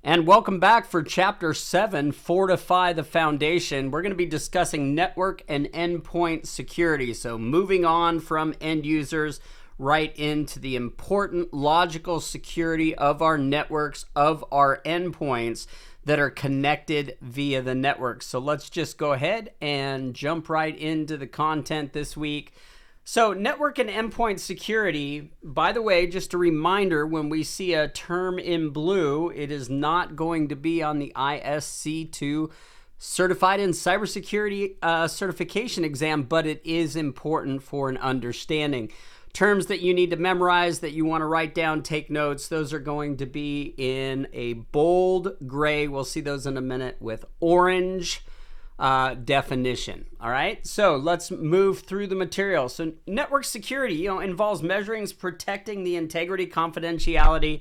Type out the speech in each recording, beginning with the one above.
And welcome back for Chapter 7, Fortify the Foundation. We're going to be discussing network and endpoint security. So moving on from end users right into the important logical security of our networks, of our endpoints that are connected via the network. So let's just go ahead and jump right into the content this week. So network and endpoint security, by the way, just a reminder, when we see a term in blue, it is not going to be on the ISC2 Certified in Cybersecurity certification exam, but it is important for an understanding. Terms that you need to memorize, that you want to write down, take notes, those are going to be in a bold gray. We'll see those in a minute with orange definition. All right, so let's move through the material. So network security, involves measuring, protecting the integrity, confidentiality,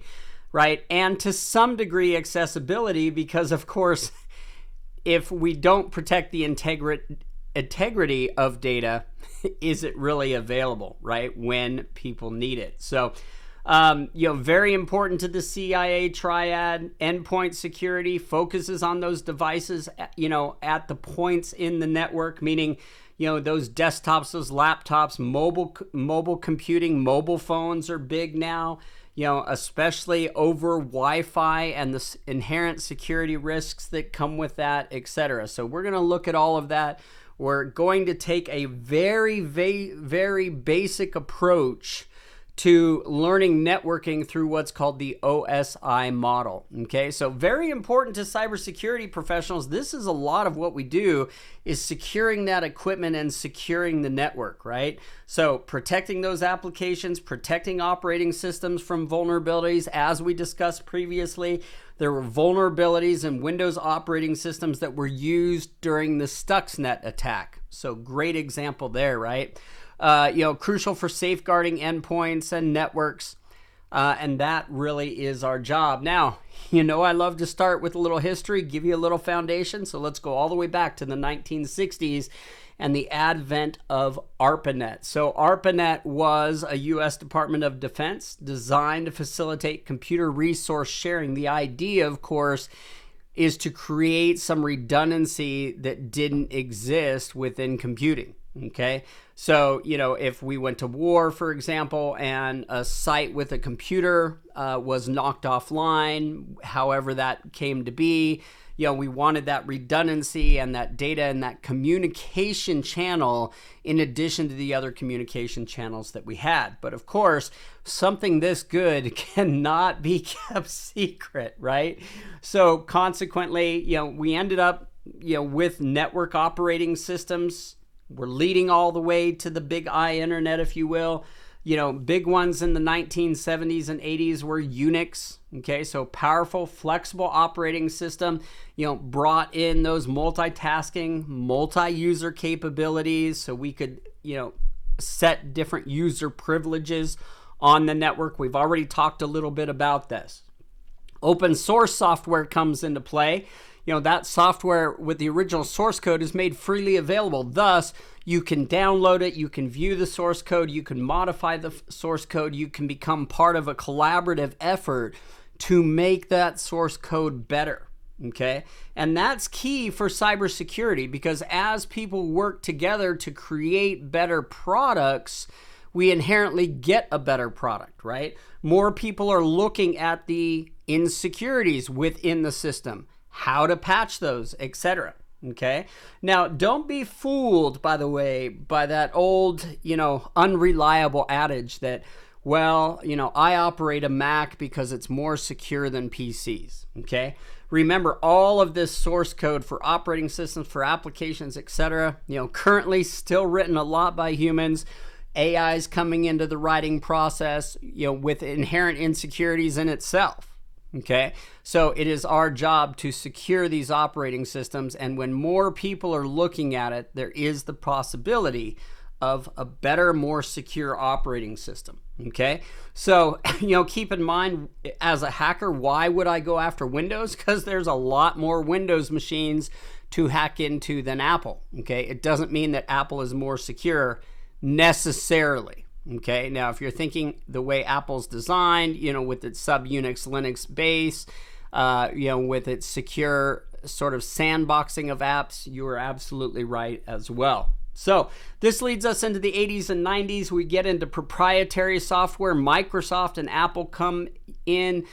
right, and to some degree accessibility, because of course, if we don't protect the integrity of data, is it really available, right, when people need it? So very important to the CIA triad. Endpoint security focuses on those devices, at the points in the network, meaning, those desktops, those laptops, mobile computing, mobile phones are big now, especially over Wi-Fi and the inherent security risks that come with that, etc. So we're going to look at all of that. We're going to take a very, very, very basic approach to learning networking through what's called the OSI model. Okay, so very important to cybersecurity professionals. This is a lot of what we do, is securing that equipment and securing the network, right? So protecting those applications, protecting operating systems from vulnerabilities. As we discussed previously, there were vulnerabilities in Windows operating systems that were used during the Stuxnet attack. So great example there, right? Crucial for safeguarding endpoints and networks. And that really is our job. Now, I love to start with a little history, give you a little foundation. So let's go all the way back to the 1960s and the advent of ARPANET. So ARPANET was a U.S. Department of Defense designed to facilitate computer resource sharing. The idea, of course, is to create some redundancy that didn't exist within computing. Okay, so if we went to war, for example, and a site with a computer was knocked offline, however that came to be, we wanted that redundancy and that data and that communication channel in addition to the other communication channels that we had. But of course, something this good cannot be kept secret, right? So consequently, we ended up, with network operating systems. We're leading all the way to the big I internet, if you will. Big ones in the 1970s and 80s were Unix. Okay, so powerful, flexible operating system, brought in those multitasking, multi-user capabilities so we could, set different user privileges on the network. We've already talked a little bit about this. Open source software comes into play. That software with the original source code is made freely available. Thus, you can download it, you can view the source code, you can modify the source code, you can become part of a collaborative effort to make that source code better. Okay, and that's key for cybersecurity, because as people work together to create better products, we inherently get a better product, right? More people are looking at the insecurities within the system, how to patch those, etc. Okay, now don't be fooled, by the way, by that old, unreliable adage that, I operate a Mac because it's more secure than PCs. Okay, remember, all of this source code for operating systems, for applications, etc., currently still written a lot by humans. AI is coming into the writing process, with inherent insecurities in itself. Okay, so it is our job to secure these operating systems, and when more people are looking at it, there is the possibility of a better, more secure operating system. Okay, so keep in mind, as a hacker, why would I go after Windows? Because there's a lot more Windows machines to hack into than Apple. Okay, it doesn't mean that Apple is more secure necessarily. Okay, now if you're thinking the way Apple's designed, with its sub-Unix Linux base, with its secure sort of sandboxing of apps. You are absolutely right as well. So this leads us into the 80s and 90s. We get into proprietary software. Microsoft and Apple come in.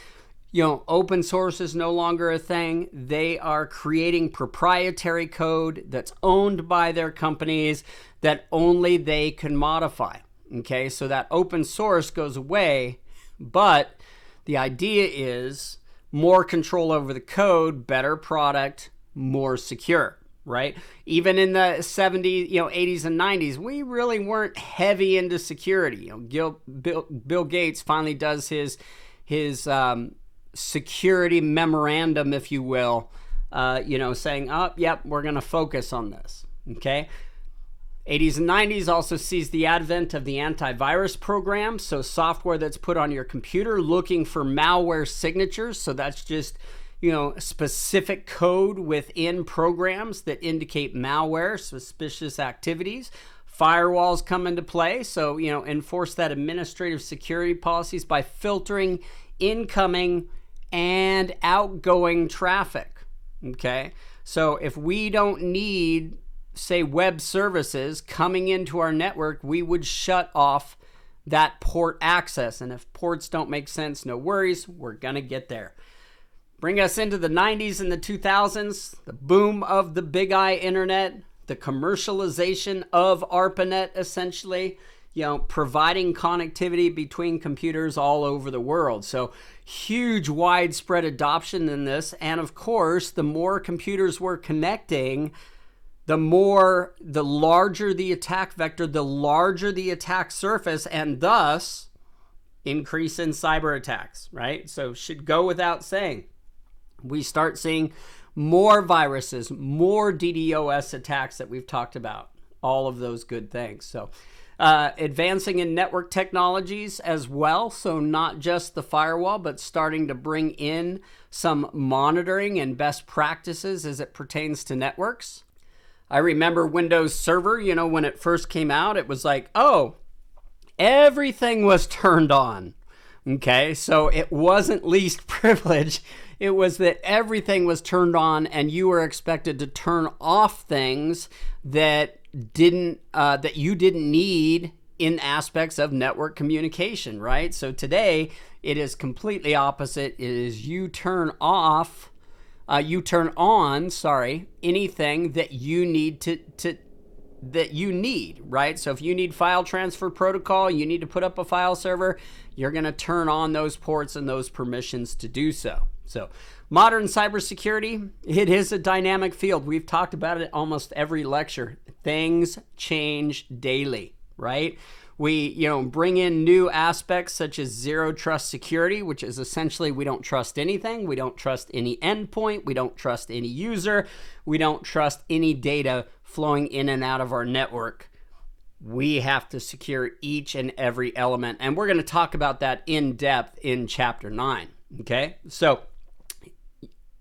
Open source is no longer a thing. They are creating proprietary code that's owned by their companies that only they can modify. Okay, so that open source goes away, but the idea is more control over the code, better product, more secure, right? Even in the 70s, 80s and 90s, we really weren't heavy into security. Bill Gates finally does his security memorandum, if you will, saying, oh, yep, we're going to focus on this, okay? 80s and 90s also sees the advent of the antivirus program, so software that's put on your computer looking for malware signatures. So that's just, specific code within programs that indicate malware, suspicious activities. Firewalls come into play, so, enforce that administrative security policies by filtering incoming and outgoing traffic, okay? So if we don't need, say, web services coming into our network, we would shut off that port access. And if ports don't make sense, no worries, we're gonna get there. Bring us into the 90s and the 2000s, the boom of the big I internet, the commercialization of ARPANET, essentially, providing connectivity between computers all over the world. So huge widespread adoption in this. And of course, the more computers we're connecting, the larger the attack vector, the larger the attack surface, and thus increase in cyber attacks, right? So should go without saying. We start seeing more viruses, more DDoS attacks that we've talked about, all of those good things. So advancing in network technologies as well. So not just the firewall, but starting to bring in some monitoring and best practices as it pertains to networks. I remember Windows Server, when it first came out, it was like, oh, everything was turned on. Okay, so it wasn't least privilege. It was that everything was turned on and you were expected to turn off things that you didn't need in aspects of network communication, right? So today it is completely opposite. It is you turn on, anything that you need right? So if you need file transfer protocol, you need to put up a file server, you're going to turn on those ports and those permissions to do so. So modern cybersecurity, it is a dynamic field. We've talked about it almost every lecture. Things change daily, right? We, bring in new aspects such as zero trust security, which is essentially we don't trust anything. We don't trust any endpoint. We don't trust any user. We don't trust any data flowing in and out of our network. We have to secure each and every element. And we're going to talk about that in depth in chapter 9. Okay. So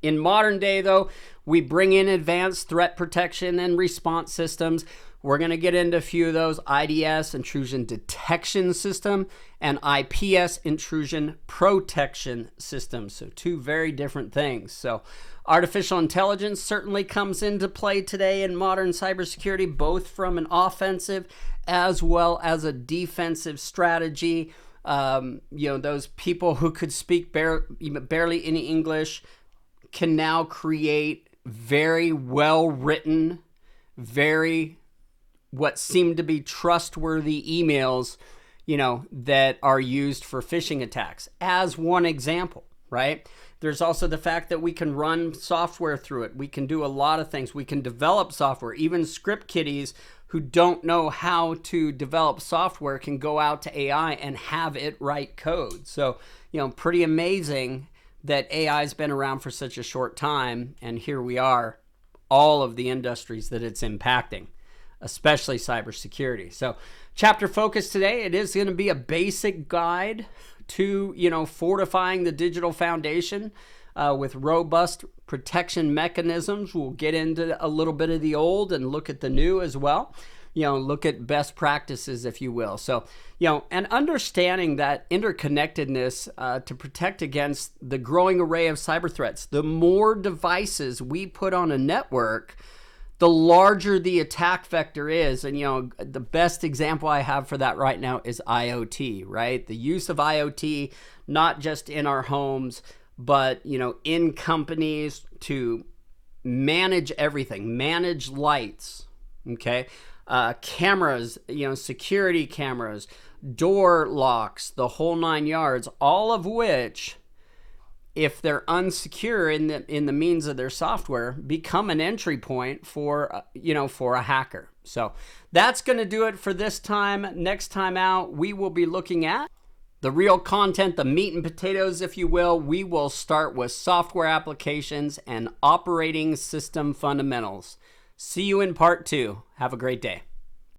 in modern day, though, we bring in advanced threat protection and response systems. We're going to get into a few of those: IDS, intrusion detection system, and IPS, intrusion protection system. So two very different things. So artificial intelligence certainly comes into play today in modern cybersecurity, both from an offensive as well as a defensive strategy. Those people who could speak barely any English can now create very well written, what seem to be trustworthy emails, that are used for phishing attacks, as one example, right? There's also the fact that we can run software through it. We can do a lot of things. We can develop software. Even script kiddies who don't know how to develop software can go out to AI and have it write code. So, pretty amazing that AI has been around for such a short time, and here we are, all of the industries that it's impacting, especially cybersecurity. So chapter focus today, it is going to be a basic guide to, fortifying the digital foundation with robust protection mechanisms. We'll get into a little bit of the old and look at the new as well. look at best practices, if you will. So, and understanding that interconnectedness to protect against the growing array of cyber threats. The more devices we put on a network, the larger the attack vector is. And, the best example I have for that right now is IoT, right? The use of IoT, not just in our homes, but, in companies to manage everything, manage lights, okay? Cameras, security cameras, door locks, the whole 9 yards, all of which, if they're unsecure in the means of their software, become an entry point for a hacker. So that's going to do it for this time. Next time out, we will be looking at the real content, the meat and potatoes, if you will. We will start with software applications and operating system fundamentals. See you in part 2. Have a great day.